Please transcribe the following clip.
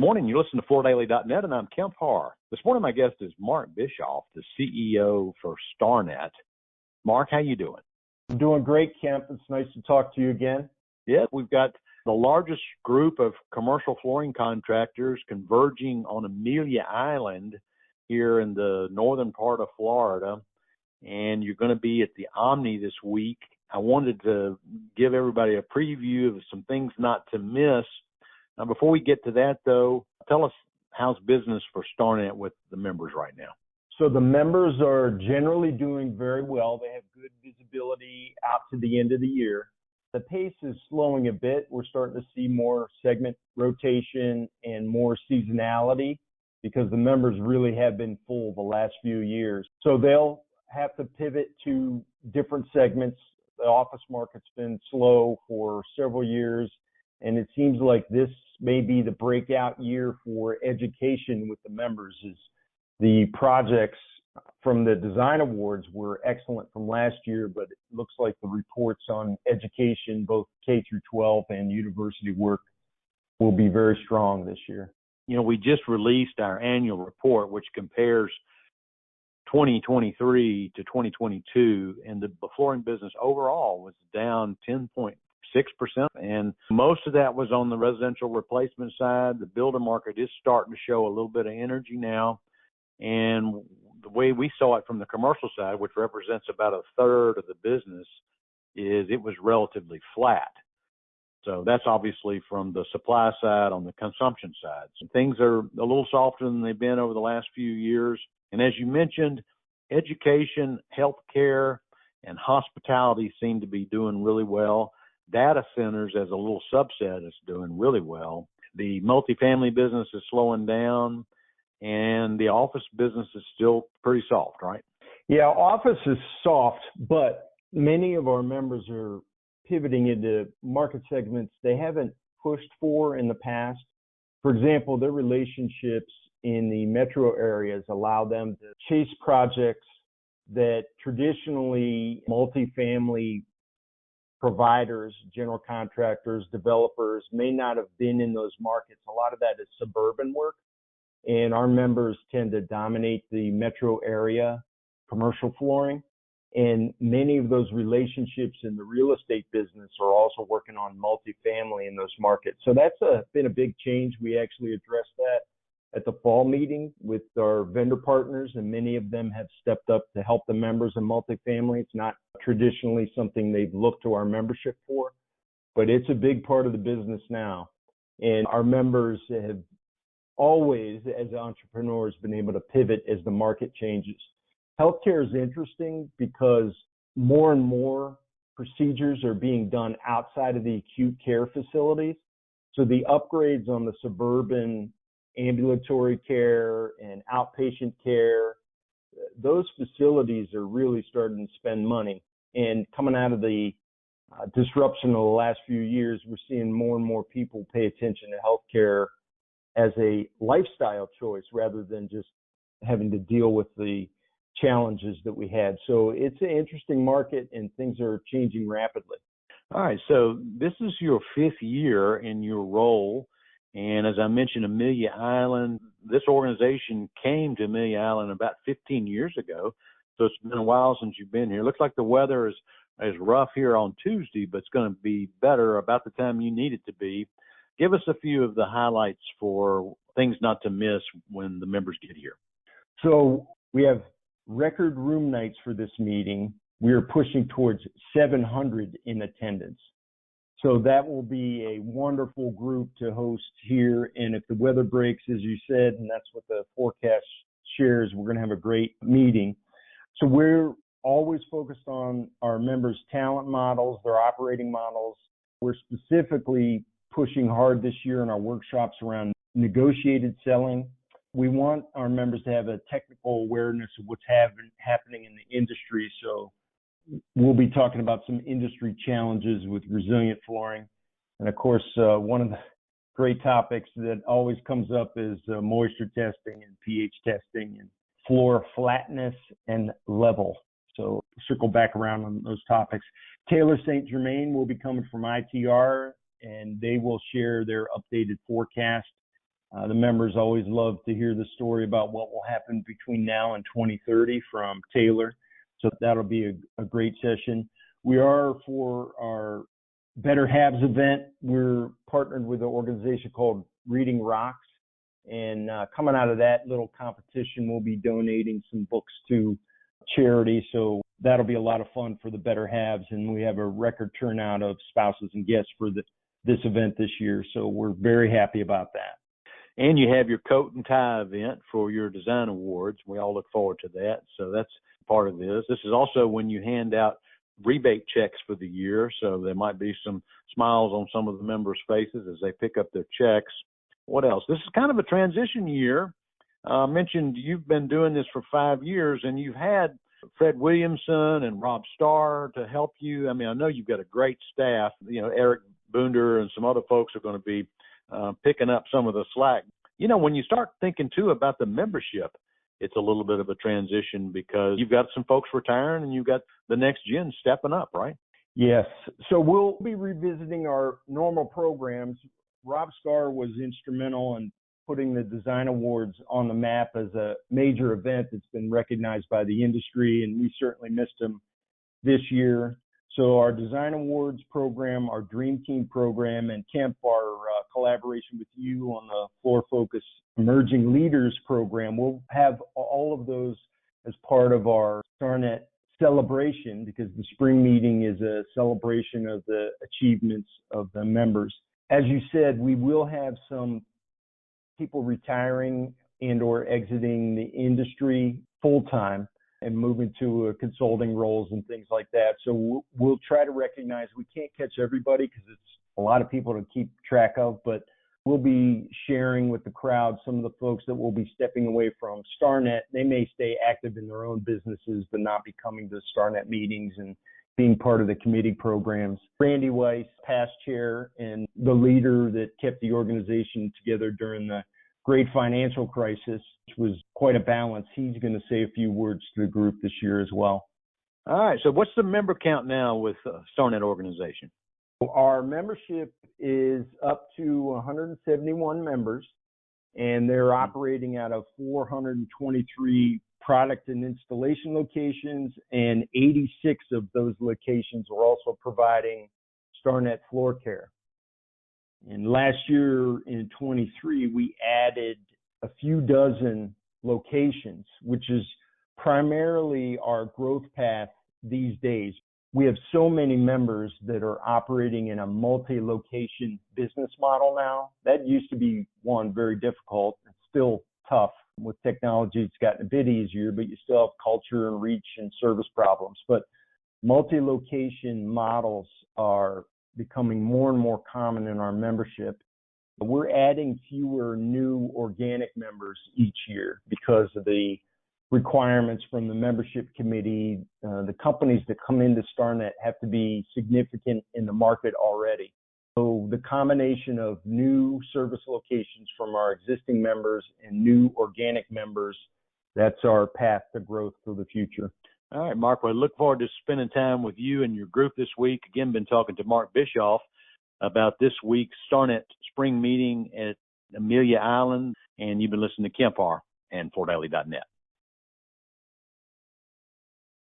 Good morning. You listen to FloorDaily.net, and I'm Kemp Harr. This morning, my guest is Mark Bischoff, the CEO for Starnet. Mark, how you doing? I'm doing great, Kemp. It's nice to talk to you again. Yeah, we've got the largest group of commercial flooring contractors converging on Amelia Island here in the northern part of Florida, and you're going to be at the Omni this week. I wanted to give everybody a preview of some things not to miss. Now, before we get to that, though, tell us how's business for Starnet with the members right now. So the members are generally doing very well. They have good visibility out to the end of the year. The pace is slowing a bit. We're starting to see more segment rotation and more seasonality because the members really have been full the last few years. So they'll have to pivot to different segments. The office market's been slow for several years, and it seems like this may be the breakout year for education with the members. Is the projects from the design awards were excellent from last year, but it looks like the reports on education, both K through 12 and university work, will be very strong this year. You know, we just released our annual report, which compares 2023 to 2022, and the flooring business overall was down 10.6%, and most of that was on the residential replacement side. The builder market is starting to show a little bit of energy now, and the way we saw it from the commercial side, which represents about a third of the business, is it was relatively flat. So that's obviously from the supply side. On the consumption side, so things are a little softer than they've been over the last few years. And as you mentioned, education, healthcare, and hospitality seem to be doing really well. Data centers, as a little subset, is doing really well. The multifamily business is slowing down, and the office business is still pretty soft, right? Yeah, office is soft, but many of our members are pivoting into market segments they haven't pushed for in the past. For example, their relationships in the metro areas allow them to chase projects that traditionally multifamily providers, general contractors, developers may not have been in those markets. A lot of that is suburban work, and our members tend to dominate the metro area commercial flooring. And many of those relationships in the real estate business are also working on multifamily in those markets. So that's been a big change. We actually addressed that at the fall meeting with our vendor partners, and many of them have stepped up to help the members in multifamily. It's not traditionally something they've looked to our membership for, but it's a big part of the business now. And our members have always, as entrepreneurs, been able to pivot as the market changes. Healthcare is interesting because more and more procedures are being done outside of the acute care facilities. So the upgrades on the suburban ambulatory care and outpatient care, those facilities are really starting to spend money. And coming out of the disruption of the last few years, we're seeing more and more people pay attention to healthcare as a lifestyle choice rather than just having to deal with the challenges that we had. So it's an interesting market, and things are changing rapidly. All right. So this is your fifth year in your role. And as I mentioned, Amelia Island, this organization came to Amelia Island about 15 years ago. So it's been a while since you've been here. Looks like the weather is rough here on Tuesday, but it's going to be better about the time you need it to be. Give us a few of the highlights for things not to miss when the members get here. So we have record room nights for this meeting. We are pushing towards 700 in attendance. So that will be a wonderful group to host here. And if the weather breaks, as you said, and that's what the forecast shares, we're going to have a great meeting. So we're always focused on our members' talent models, their operating models. We're specifically pushing hard this year in our workshops around negotiated selling. We want our members to have a technical awareness of what's happening in the industry. So we'll be talking about some industry challenges with resilient flooring. And of course, one of the great topics that always comes up is moisture testing and pH testing and floor flatness and level. So circle back around on those topics. Taylor St. Germain will be coming from ITR, and they will share their updated forecast The members always love to hear the story about what will happen between now and 2030 from Taylor. So that'll be a great session. We are, for our Better Haves event, we're partnered with an organization called Reading Rocks. And coming out of that little competition, we'll be donating some books to charity. So that'll be a lot of fun for the Better Haves. And we have a record turnout of spouses and guests for this event this year. So we're very happy about that. And you have your coat and tie event for your design awards. We all look forward to that. So that's part of this. This is also when you hand out rebate checks for the year. So there might be some smiles on some of the members' faces as they pick up their checks. What else? This is kind of a transition year. Mentioned you've been doing this for 5 years, and you've had Fred Williamson and Rob Starr to help you. I mean, I know you've got a great staff. You know, Eric Boonder and some other folks are going to be picking up some of the slack. You know, when you start thinking, too, about the membership, it's a little bit of a transition because you've got some folks retiring and you've got the next gen stepping up, right? Yes. So we'll be revisiting our normal programs. Rob Starr was instrumental in putting the Design Awards on the map as a major event that's been recognized by the industry, and we certainly missed him this year. So our Design Awards program, our Dream Team program, and Kemp, our collaboration with you on the Floor Focus Emerging Leaders program, we'll have all of those as part of our Starnet celebration, because the spring meeting is a celebration of the achievements of the members. As you said, we will have some people retiring and or exiting the industry full-time and moving to consulting roles and things like that. So we'll try to recognize, we can't catch everybody because it's a lot of people to keep track of, but we'll be sharing with the crowd some of the folks that will be stepping away from Starnet. They may stay active in their own businesses, but not be coming to Starnet meetings and being part of the committee programs. Randy Weiss, past chair and the leader that kept the organization together during the great financial crisis, which was quite a balance. He's going to say a few words to the group this year as well. All right. So what's the member count now with Starnet organization? Our membership is up to 171 members, and they're operating out of 423 product and installation locations, and 86 of those locations are also providing Starnet floor care. And last year in 23, we added a few dozen locations, which is primarily our growth path these days. We have so many members that are operating in a multi-location business model now. That used to be one very difficult. It's still tough. With technology, it's gotten a bit easier, but you still have culture and reach and service problems. But multi-location models are becoming more and more common in our membership. We're adding fewer new organic members each year because of the requirements from the membership committee. The companies that come into Starnet have to be significant in the market already. So the combination of new service locations from our existing members and new organic members, that's our path to growth for the future. All right, Mark, well, I look forward to spending time with you and your group this week. Again, been talking to Mark Bischoff about this week's Starnet spring meeting at Amelia Island, and you've been listening to Kemp Harr and FloorDaily.net.